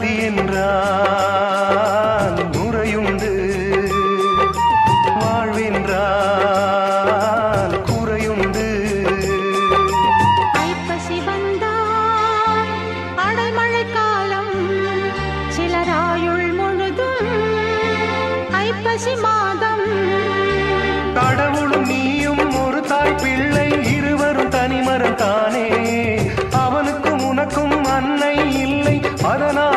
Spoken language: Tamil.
அனுமதி என்றால் முறையுண்டு, வாழ்வென்றால் குறையுண்டு. ஐப்பசி வந்தால் அடைமழை காலம், சிலராயுள் முழுதும் ஐப்பசி மாதம். கடவுளும் நீயும் ஒரு தாய் பிள்ளை, இருவரும் தனிமரம் தானே. அவனுக்கும் உனக்கும் அன்னை இல்லை, அதனால்